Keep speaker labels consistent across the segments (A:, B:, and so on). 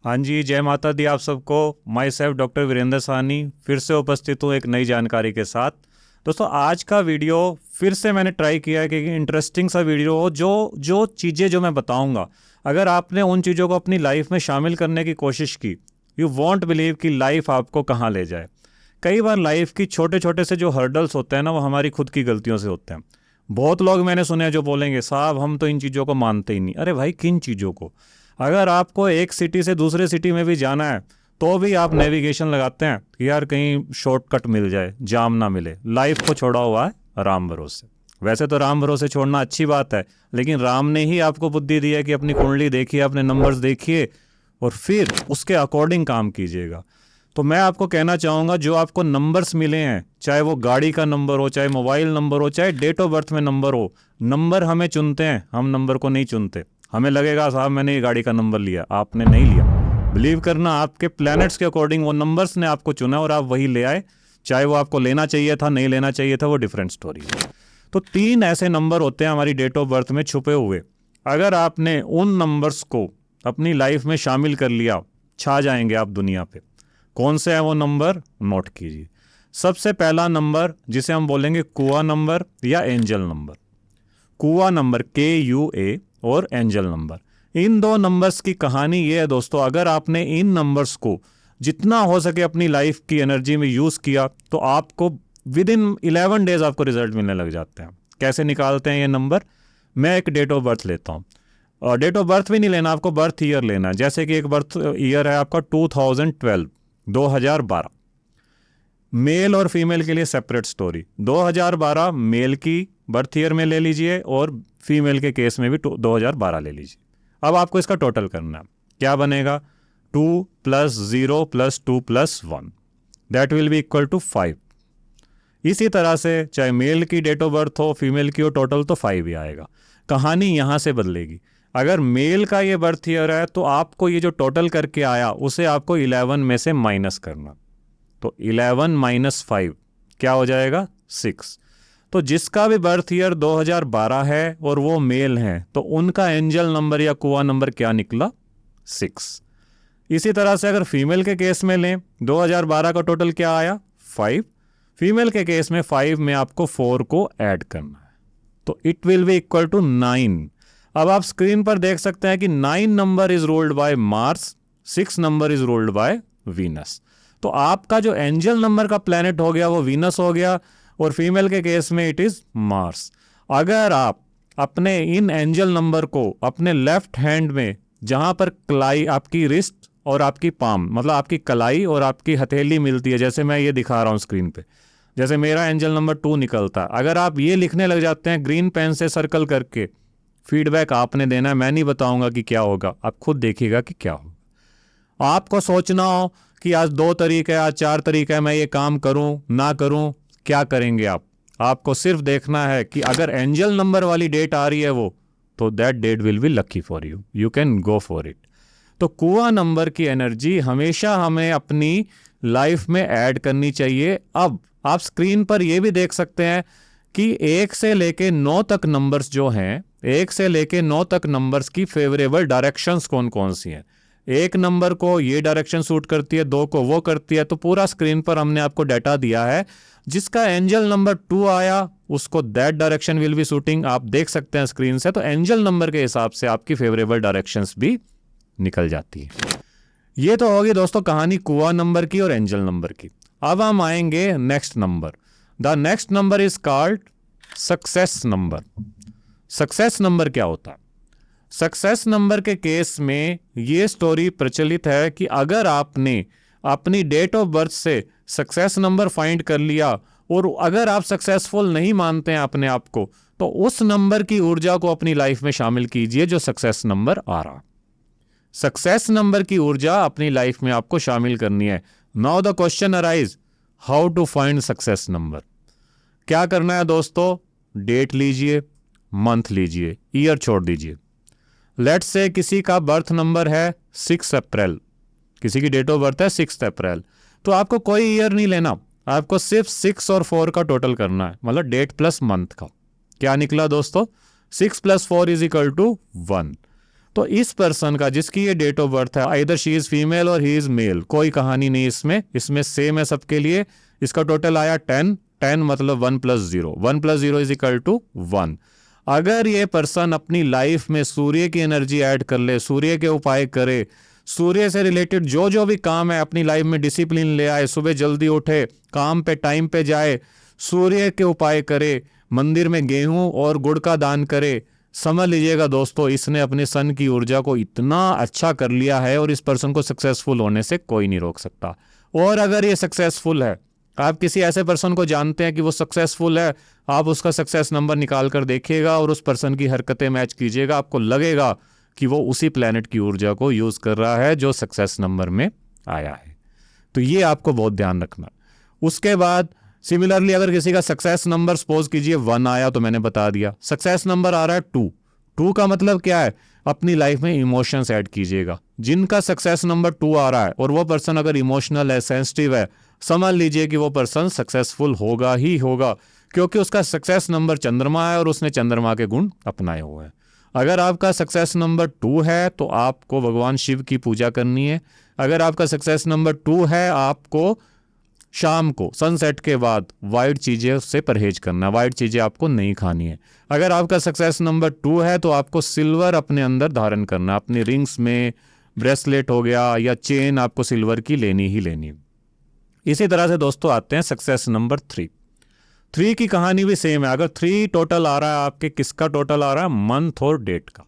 A: हाँ जी, जय माता दी आप सबको। Myself doctor Virendra Sahni फिर से उपस्थित हूँ एक नई जानकारी के साथ। दोस्तों, आज का वीडियो फिर से मैंने ट्राई किया है कि इंटरेस्टिंग सा वीडियो हो। जो जो चीज़ें जो मैं बताऊँगा, अगर आपने उन चीज़ों को अपनी लाइफ में शामिल करने की कोशिश की, यू वॉन्ट बिलीव कि लाइफ आपको कहाँ ले जाए। कई बार लाइफ की छोटे छोटे से जो हर्डल्स होते हैं ना, वो हमारी खुद की गलतियों से होते हैं। बहुत लोग मैंने सुने हैं जो बोलेंगे, साहब हम तो इन चीज़ों को मानते ही नहीं। अरे भाई, किन चीज़ों को? अगर आपको एक सिटी से दूसरे सिटी में भी जाना है तो भी आप नेविगेशन लगाते हैं कि यार कहीं शॉर्टकट मिल जाए, जाम ना मिले। लाइफ को छोड़ा हुआ है राम भरोसे। वैसे तो राम भरोसे छोड़ना अच्छी बात है, लेकिन राम ने ही आपको बुद्धि दी है कि अपनी कुंडली देखिए, अपने नंबर्स देखिए और फिर उसके अकॉर्डिंग काम कीजिएगा। तो मैं आपको कहना चाहूँगा, जो आपको नंबर्स मिले हैं, चाहे वो गाड़ी का नंबर हो, चाहे मोबाइल नंबर हो, चाहे डेट ऑफ बर्थ में नंबर हो, नंबर हमें चुनते हैं, हम नंबर को नहीं चुनते। हमें लगेगा साहब मैंने ये गाड़ी का नंबर लिया, आपने नहीं लिया। बिलीव करना, आपके प्लैनेट्स के अकॉर्डिंग वो नंबर्स ने आपको चुना और आप वही ले आए। चाहे वो आपको लेना चाहिए था, नहीं लेना चाहिए था, वो डिफरेंट स्टोरी है। तो 3 ऐसे नंबर होते हैं हमारी डेट ऑफ बर्थ में छुपे हुए। अगर आपने उन नंबर्स को अपनी लाइफ में शामिल कर लिया, छा जाएंगे आप दुनिया पे। कौन से है वो नंबर? नोट कीजिए। सबसे पहला नंबर, जिसे हम बोलेंगे कुआ नंबर या एंजल नंबर। कुआ नंबर KUA और एंजल नंबर, इन 2 नंबर्स की कहानी ये है दोस्तों, अगर आपने इन नंबर्स को जितना हो सके अपनी लाइफ की एनर्जी में यूज़ किया तो आपको विद इन 11 डेज आपको रिजल्ट मिलने लग जाते हैं। कैसे निकालते हैं ये नंबर? मैं एक डेट ऑफ बर्थ लेता हूँ, और डेट ऑफ बर्थ भी नहीं लेना, आपको बर्थ ईयर लेना है। जैसे कि एक बर्थ ईयर है आपका 2012। मेल और फीमेल के लिए सेपरेट स्टोरी। 2012 मेल की बर्थ ईयर में ले लीजिए और फीमेल के केस में भी 2012 ले लीजिए। अब आपको इसका टोटल करना है। क्या बनेगा? 2 + 0 + 2 + 1 that will be equal to 5। इसी तरह से चाहे मेल की डेट ऑफ बर्थ हो, फीमेल की हो, टोटल तो 5 ही आएगा। कहानी यहाँ से बदलेगी। अगर मेल का ये बर्थ ईयर है तो आपको ये जो टोटल करके आया उसे आपको 11 में से माइनस करना। तो 11 - 5 क्या हो जाएगा? 6। तो जिसका भी बर्थ ईयर 2012 है और वो मेल हैं, तो उनका एंजल नंबर या कुआ नंबर क्या निकला? 6। इसी तरह से अगर फीमेल के केस में लें, 2012 का टोटल क्या आया? 5। फीमेल के केस में 5 में आपको 4 को ऐड करना है, तो it will be equal to 9। अब आप स्क्रीन पर देख सकते हैं कि 9 number is ruled by Mars, 6 number is ruled by Venus. तो आपका जो एंजल नंबर का प्लैनेट हो गया वो वीनस हो गया, और फीमेल के केस में इट इज मार्स। अगर आप अपने इन एंजल नंबर को अपने लेफ्ट हैंड में, जहां पर कलाई, आपकी रिस्ट और आपकी पाम, मतलब आपकी कलाई और आपकी हथेली मिलती है, जैसे मैं ये दिखा रहा हूं स्क्रीन पे, जैसे मेरा एंजल नंबर 2 निकलता है, अगर आप ये लिखने लग जाते हैं ग्रीन पेन से सर्कल करके, फीडबैक आपने देना है, मैं नहीं बताऊंगा कि क्या होगा, आप खुद देखिएगा कि क्या होगा। आपको सोचना हो कि आज 2 तरीके है, आज 4 तरीके है, मैं ये काम करूं ना करूं, क्या करेंगे आप? आपको सिर्फ देखना है कि अगर एंजल नंबर वाली डेट आ रही है वो, तो that date will be lucky for you, you can go for it. तो कुआ नंबर की एनर्जी हमेशा हमें अपनी लाइफ में ऐड करनी चाहिए। अब आप स्क्रीन पर ये भी देख सकते हैं कि 1 से लेके 9 तक नंबर्स जो हैं, 1 से लेके 9 तक नंबर्स की फेवरेबल डायरेक्शंस कौन कौन सी हैं। 1 नंबर को ये डायरेक्शन सूट करती है, 2 को वो करती है। तो पूरा स्क्रीन पर हमने आपको डाटा दिया है। जिसका एंजल नंबर 2 आया उसको that direction will be shooting, आप देख सकते हैं स्क्रीन से। तो एंजल नंबर के हिसाब से आपकी फेवरेबल डायरेक्शंस भी निकल जाती है। ये तो होगी दोस्तों कहानी कुआ नंबर की और एंजल नंबर की। अब हम आएंगे next number. The next number is called success number. Success number क्या होता है? सक्सेस नंबर के केस में ये स्टोरी प्रचलित है कि अगर आपने अपनी डेट ऑफ बर्थ से सक्सेस नंबर फाइंड कर लिया और अगर आप सक्सेसफुल नहीं मानते हैं अपने आप को, तो उस नंबर की ऊर्जा को अपनी लाइफ में शामिल कीजिए जो सक्सेस नंबर आ रहा। सक्सेस नंबर की ऊर्जा अपनी लाइफ में आपको शामिल करनी है। Now the question arise, how to find success number? क्या करना है दोस्तों? डेट लीजिए, मंथ लीजिए, ईयर छोड़ दीजिए। लेट्स से किसी का बर्थ नंबर है 6 अप्रैल, किसी की डेट ऑफ बर्थ है 6 अप्रैल, तो आपको कोई ईयर नहीं लेना, आपको सिर्फ 6 और 4 का टोटल करना है, मतलब डेट प्लस मंथ का। क्या निकला दोस्तों? 6 + 4 = 1। तो इस पर्सन का जिसकी ये डेट ऑफ बर्थ है, आइदर शी इज फीमेल और ही इज मेल, कोई कहानी नहीं इसमें सेम है सबके लिए। इसका टोटल आया 10 मतलब 1 + 0, 1 + 0 = 1। अगर ये पर्सन अपनी लाइफ में सूर्य की एनर्जी ऐड कर ले, सूर्य के उपाय करे, सूर्य से रिलेटेड जो जो भी काम है अपनी लाइफ में डिसिप्लिन ले आए, सुबह जल्दी उठे, काम पे टाइम पे जाए, सूर्य के उपाय करे, मंदिर में गेहूं और गुड़ का दान करे, समझ लीजिएगा दोस्तों इसने अपने सन की ऊर्जा को इतना अच्छा कर लिया है और इस पर्सन को सक्सेसफुल होने से कोई नहीं रोक सकता। और अगर ये सक्सेसफुल है, आप किसी ऐसे पर्सन को जानते हैं कि वो सक्सेसफुल है, आप उसका सक्सेस नंबर निकाल कर देखिएगा और उस पर्सन की हरकतें मैच कीजिएगा, आपको लगेगा कि वो उसी प्लैनेट की ऊर्जा को यूज कर रहा है जो सक्सेस नंबर में आया है। तो ये आपको बहुत ध्यान रखना। उसके बाद सिमिलरली अगर किसी का सक्सेस नंबर सपोज कीजिए 1 आया, तो मैंने बता दिया। सक्सेस नंबर आ रहा है 2 का मतलब क्या है, अपनी लाइफ में इमोशंस ऐड कीजिएगा। जिनका सक्सेस नंबर 2 आ रहा है और वो पर्सन अगर इमोशनल है, सेंसिटिव है, समझ लीजिए कि वो पर्सन सक्सेसफुल होगा ही होगा, क्योंकि उसका सक्सेस नंबर चंद्रमा है और उसने चंद्रमा के गुण अपनाए हुए हैं। अगर आपका सक्सेस नंबर 2 है तो आपको भगवान शिव की पूजा करनी है। अगर आपका सक्सेस नंबर 2 है, आपको शाम को सनसेट के बाद वाइट चीज़ें से परहेज करना, वाइट चीज़ें आपको नहीं खानी है। अगर आपका सक्सेस नंबर 2 है तो आपको सिल्वर अपने अंदर धारण करना, अपनी रिंग्स में ब्रेसलेट हो गया या चेन आपको सिल्वर की लेनी ही लेनी। इसी तरह से दोस्तों आते हैं सक्सेस नंबर 3 की कहानी भी सेम है। अगर 3 टोटल आ रहा है आपके, किसका टोटल आ रहा है, मंथ और डेट का।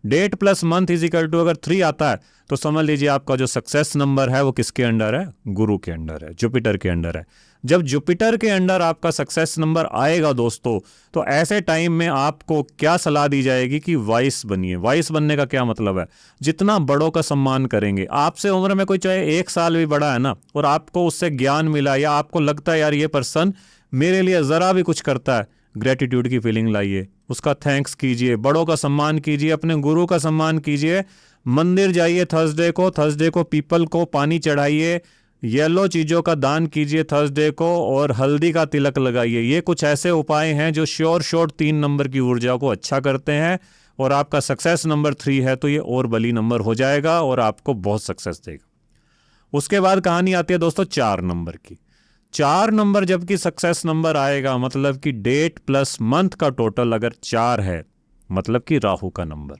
A: डेट प्लस मंथ = अगर 3 आता है तो समझ लीजिए आपका जो सक्सेस नंबर है वो किसके अंडर है, गुरु के अंडर है, जुपिटर के अंडर है। जब जुपिटर के अंडर आपका सक्सेस नंबर आएगा दोस्तों, तो ऐसे टाइम में आपको क्या सलाह दी जाएगी कि वाइस बनिए। वाइस बनने का क्या मतलब है, जितना बड़ों का सम्मान करेंगे, आपसे उम्र में कोई चाहे 1 साल भी बड़ा है ना, और आपको उससे ज्ञान मिला या आपको लगता है यार ये पर्सन मेरे लिए ज़रा भी कुछ करता है, ग्रेटिट्यूड की फीलिंग लाइए, उसका थैंक्स कीजिए, बड़ों का सम्मान कीजिए, अपने गुरु का सम्मान कीजिए। मंदिर जाइए थर्सडे को पीपल को पानी चढ़ाइए, येलो चीज़ों का दान कीजिए थर्सडे को, और हल्दी का तिलक लगाइए। ये कुछ ऐसे उपाय हैं जो श्योर 3 नंबर की ऊर्जा को अच्छा करते हैं। और आपका सक्सेस नंबर 3 है तो ये और बली नंबर हो जाएगा और आपको बहुत सक्सेस देगा। उसके बाद कहानी आती है दोस्तों 4 नंबर की। 4 नंबर जबकि सक्सेस नंबर आएगा, मतलब कि डेट प्लस मंथ का टोटल अगर 4 है, मतलब कि राहु का नंबर।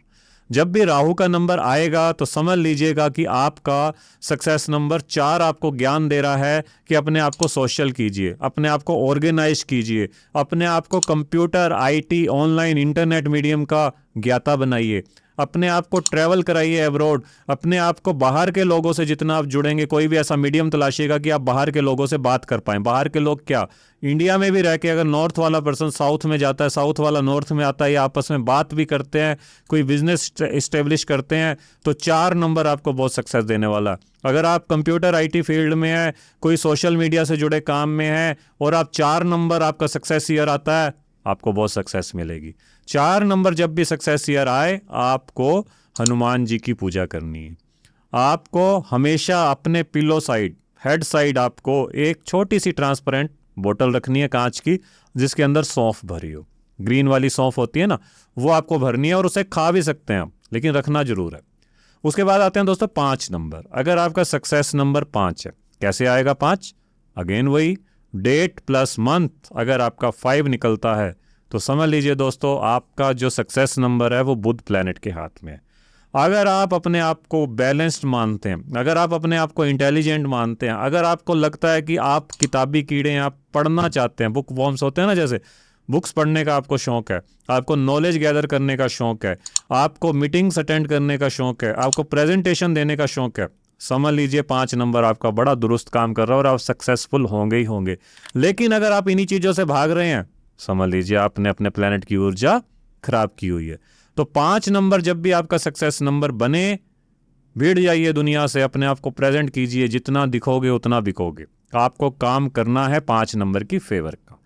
A: जब भी राहु का नंबर आएगा तो समझ लीजिएगा कि आपका सक्सेस नंबर 4 आपको ज्ञान दे रहा है कि अपने आप को सोशल कीजिए, अपने आप को ऑर्गेनाइज कीजिए, अपने आप को computer, IT, online, internet medium का ज्ञाता बनाइए, अपने आप को ट्रैवल कराइए अब्रॉड, अपने आप को बाहर के लोगों से जितना आप जुड़ेंगे, कोई भी ऐसा मीडियम तलाशिएगा कि आप बाहर के लोगों से बात कर पाएं। बाहर के लोग क्या, इंडिया में भी रह के अगर नॉर्थ वाला पर्सन साउथ में जाता है, साउथ वाला नॉर्थ में आता है, या आपस में बात भी करते हैं, कोई बिजनेस इस्टेब्लिश करते हैं, तो 4 नंबर आपको बहुत सक्सेस देने वाला है। अगर आप कंप्यूटर IT फील्ड में है, कोई सोशल मीडिया से जुड़े काम में है और आप 4 नंबर आपका सक्सेस ईयर आता है, आपको बहुत सक्सेस मिलेगी। 4 नंबर जब भी सक्सेस ईयर आए, आपको हनुमान जी की पूजा करनी है। आपको हमेशा अपने पिलो साइड, हेड साइड, आपको एक छोटी सी ट्रांसपेरेंट बोतल रखनी है कांच की, जिसके अंदर सौंफ भरी हो। ग्रीन वाली सौंफ होती है ना, वो आपको भरनी है और उसे खा भी सकते हैं आप, लेकिन रखना जरूर है। उसके बाद आते हैं दोस्तों 5 नंबर। अगर आपका सक्सेस नंबर 5 है, कैसे आएगा 5? अगेन वही डेट प्लस मंथ, अगर आपका 5 निकलता है तो समझ लीजिए दोस्तों आपका जो सक्सेस नंबर है वो बुध प्लैनेट के हाथ में है। अगर आप अपने आप को बैलेंस्ड मानते हैं, अगर आप अपने आप को इंटेलिजेंट मानते हैं, अगर आपको लगता है कि आप किताबी कीड़े हैं, आप पढ़ना चाहते हैं, बुक वॉर्म्स होते हैं ना, जैसे बुक्स पढ़ने का आपको शौक है, आपको नॉलेज गैदर करने का शौक है, आपको मीटिंग्स अटेंड करने का शौक है, आपको प्रेजेंटेशन देने का शौक है, समझ लीजिए 5 नंबर आपका बड़ा दुरुस्त काम कर रहा है और आप सक्सेसफुल होंगे ही होंगे। लेकिन अगर आप इन्हीं चीज़ों से भाग रहे हैं, समझ लीजिए आपने अपने प्लैनेट की ऊर्जा खराब की हुई है। तो 5 नंबर जब भी आपका सक्सेस नंबर बने, भिड़ जाइए दुनिया से, अपने आप को प्रेजेंट कीजिए, जितना दिखोगे उतना बिकोगे। आपको काम करना है 5 नंबर की फेवर का।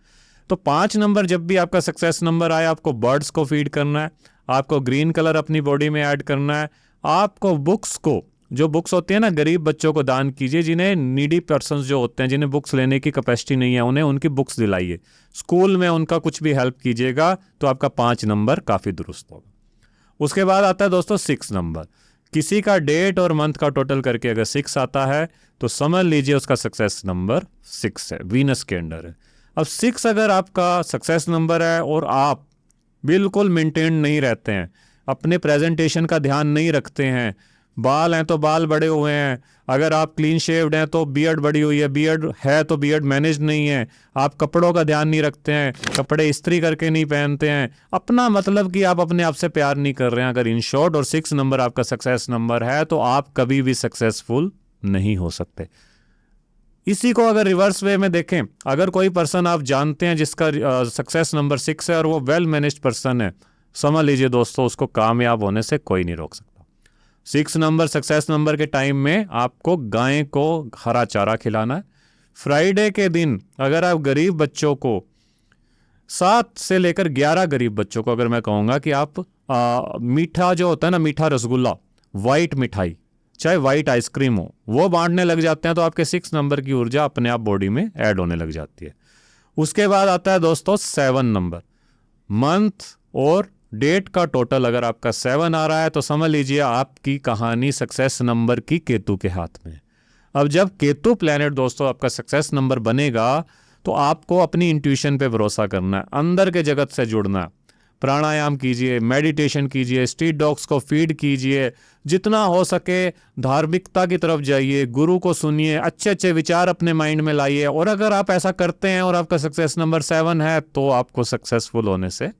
A: तो 5 नंबर जब भी आपका सक्सेस नंबर आए, आपको बर्ड्स को फीड करना है, आपको ग्रीन कलर अपनी बॉडी में ऐड करना है, आपको बुक्स को, जो बुक्स होती है ना, गरीब बच्चों को दान कीजिए, जिन्हें नीडी पर्सन्स जो होते हैं, जिन्हें बुक्स लेने की कैपेसिटी नहीं है, उन्हें उनकी बुक्स दिलाइए। स्कूल में उनका कुछ भी हेल्प कीजिएगा तो आपका 5 नंबर काफ़ी दुरुस्त होगा। उसके बाद आता है दोस्तों 6 नंबर। किसी का डेट और मंथ का टोटल करके अगर 6 आता है तो समझ लीजिए उसका सक्सेस नंबर 6 है, वीनस के अंडर है। अब 6 अगर आपका सक्सेस नंबर है और आप बिल्कुल मेंटेन नहीं रहते हैं, अपने प्रेजेंटेशन का ध्यान नहीं रखते हैं, बाल हैं तो बाल बड़े हुए हैं, अगर आप क्लीन शेव्ड हैं तो बियर्ड बड़ी हुई है, बियर्ड है तो बियर्ड मैनेज नहीं है, आप कपड़ों का ध्यान नहीं रखते हैं, कपड़े इस्त्री करके नहीं पहनते हैं, अपना मतलब कि आप अपने आप से प्यार नहीं कर रहे हैं, अगर इन शॉर्ट और 6 नंबर आपका सक्सेस नंबर है तो आप कभी भी सक्सेसफुल नहीं हो सकते। इसी को अगर रिवर्स वे में देखें, अगर कोई पर्सन आप जानते हैं जिसका सक्सेस नंबर 6 है और वो वेल मैनेज्ड पर्सन है, समझ लीजिए दोस्तों उसको कामयाब होने से कोई नहीं रोक सकता। 6 नंबर सक्सेस नंबर के टाइम में आपको गाय को हरा चारा खिलाना है। फ्राइडे के दिन अगर आप गरीब बच्चों को 7 से लेकर 11 गरीब बच्चों को अगर मैं कहूँगा कि आप मीठा जो होता है ना, मीठा रसगुल्ला, वाइट मिठाई, चाहे वाइट आइसक्रीम हो, वो बांटने लग जाते हैं तो आपके 6 नंबर की ऊर्जा अपने आप बॉडी में ऐड होने लग जाती है। उसके बाद आता है दोस्तों 7 नंबर। मंथ और डेट का टोटल अगर आपका 7 आ रहा है तो समझ लीजिए आपकी कहानी सक्सेस नंबर की केतु के हाथ में। अब जब केतु प्लैनेट दोस्तों आपका सक्सेस नंबर बनेगा तो आपको अपनी इंट्यूशन पे भरोसा करना है, अंदर के जगत से जुड़ना है। प्राणायाम कीजिए, मेडिटेशन कीजिए, स्ट्रीट डॉग्स को फीड कीजिए, जितना हो सके धार्मिकता की तरफ जाइए, गुरु को सुनिए, अच्छे अच्छे विचार अपने माइंड में लाइए। और अगर आप ऐसा करते हैं और आपका सक्सेस नंबर 7 है तो आपको सक्सेसफुल होने से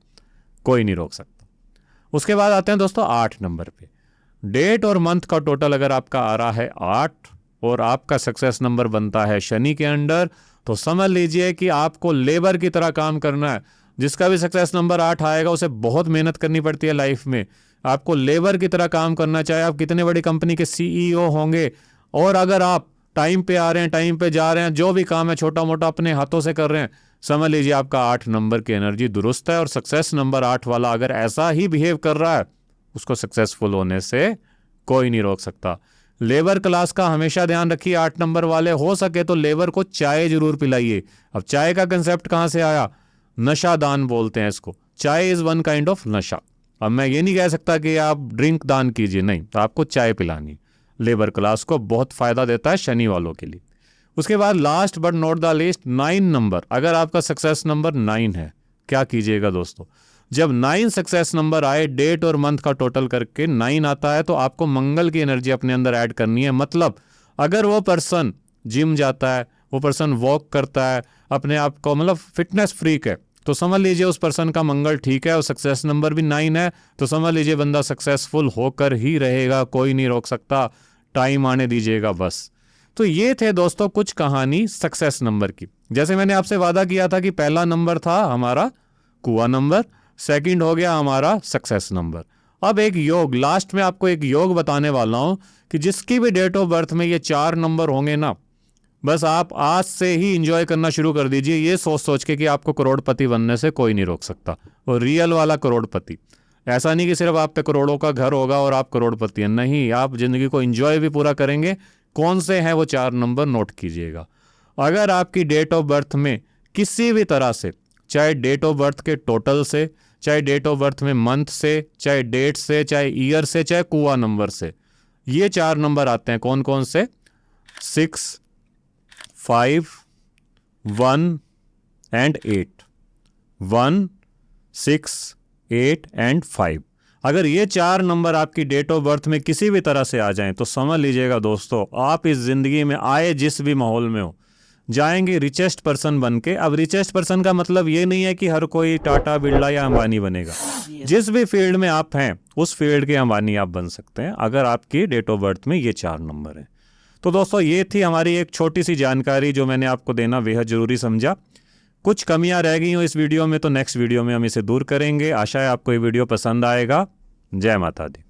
A: कोई नहीं रोक सकता। उसके बाद आते हैं दोस्तों 8 नंबर पे। डेट और मंथ का टोटल अगर आपका आ रहा है 8 और आपका सक्सेस नंबर बनता है शनि के अंडर, तो समझ लीजिए कि आपको लेबर की तरह काम करना है। जिसका भी सक्सेस नंबर 8 आएगा उसे बहुत मेहनत करनी पड़ती है लाइफ में, आपको लेबर की तरह काम करना, चाहे आप कितने बड़ी कंपनी के CEO होंगे। और अगर आप टाइम पे आ रहे हैं, टाइम पे जा रहे हैं, जो भी काम है छोटा मोटा अपने हाथों से कर रहे हैं, समझ लीजिए आपका 8 नंबर की एनर्जी दुरुस्त है। और सक्सेस नंबर 8 वाला अगर ऐसा ही बिहेव कर रहा है उसको सक्सेसफुल होने से कोई नहीं रोक सकता। लेबर क्लास का हमेशा ध्यान रखिए, 8 नंबर वाले हो सके तो लेबर को चाय जरूर पिलाइए। अब चाय का कंसेप्ट कहाँ से आया? नशा दान बोलते हैं इसको। चाय इज वन काइंड ऑफ नशा। अब मैं ये नहीं कह सकता कि आप ड्रिंक दान कीजिए, नहीं, तो आपको चाय पिलानी लेबर क्लास को, बहुत फायदा देता है शनि वालों के लिए। उसके बाद last but not the least 9 number. अगर आपका सक्सेस नंबर 9 है, क्या कीजिएगा दोस्तों, जब 9 सक्सेस नंबर आए, डेट और मंथ का टोटल करके 9 आता है तो आपको मंगल की एनर्जी अपने अंदर ऐड करनी है। मतलब अगर वो पर्सन जिम जाता है, वो पर्सन वॉक करता है, अपने आप को मतलब फिटनेस फ्रीक है, तो समझ लीजिए उस पर्सन का मंगल ठीक है और सक्सेस नंबर भी 9 है, तो समझ लीजिए बंदा सक्सेसफुल होकर ही रहेगा, कोई नहीं रोक सकता। टाइम आने दीजिएगा बस। तो ये थे दोस्तों कुछ कहानी सक्सेस नंबर की। जैसे मैंने आपसे वादा किया था कि पहला नंबर था हमारा कुआ नंबर, सेकंड हो गया हमारा सक्सेस नंबर। अब एक योग, लास्ट में आपको एक योग बताने वाला हूं कि जिसकी भी डेट ऑफ बर्थ में ये 4 नंबर होंगे ना, बस आप आज से ही इंजॉय करना शुरू कर दीजिए, ये सोच सोच के कि आपको करोड़पति बनने से कोई नहीं रोक सकता। और रियल वाला करोड़पति, ऐसा नहीं कि सिर्फ आप पे करोड़ों का घर होगा और आप करोड़पति हैं, नहीं, आप जिंदगी को इंजॉय भी पूरा करेंगे। कौन से हैं वो 4 नंबर, नोट कीजिएगा। अगर आपकी डेट ऑफ बर्थ में किसी भी तरह से, चाहे डेट ऑफ बर्थ के टोटल से, चाहे डेट ऑफ बर्थ में मंथ से, चाहे डेट से, चाहे ईयर से, चाहे कुआ नंबर से, ये 4 नंबर आते हैं, कौन कौन से? 6, 5, 1 एंड 8। 1, 6, 8 एंड 5। अगर ये 4 नंबर आपकी डेट ऑफ बर्थ में किसी भी तरह से आ जाएं तो समझ लीजिएगा दोस्तों, आप इस जिंदगी में आए जिस भी माहौल में हो, जाएंगे रिचेस्ट पर्सन बन के। अब रिचेस्ट पर्सन का मतलब ये नहीं है कि हर कोई टाटा, बिरला या अंबानी बनेगा। जिस भी फील्ड में आप हैं उस फील्ड के अंबानी आप बन सकते हैं अगर आपकी डेट ऑफ बर्थ में ये 4 नंबर हैं। तो दोस्तों ये थी हमारी एक छोटी सी जानकारी जो मैंने आपको देना बेहद जरूरी समझा। कुछ कमियां रह गई हो इस वीडियो में तो नेक्स्ट वीडियो में हम इसे दूर करेंगे। आशा है आपको ये वीडियो पसंद आएगा। जय माता दी।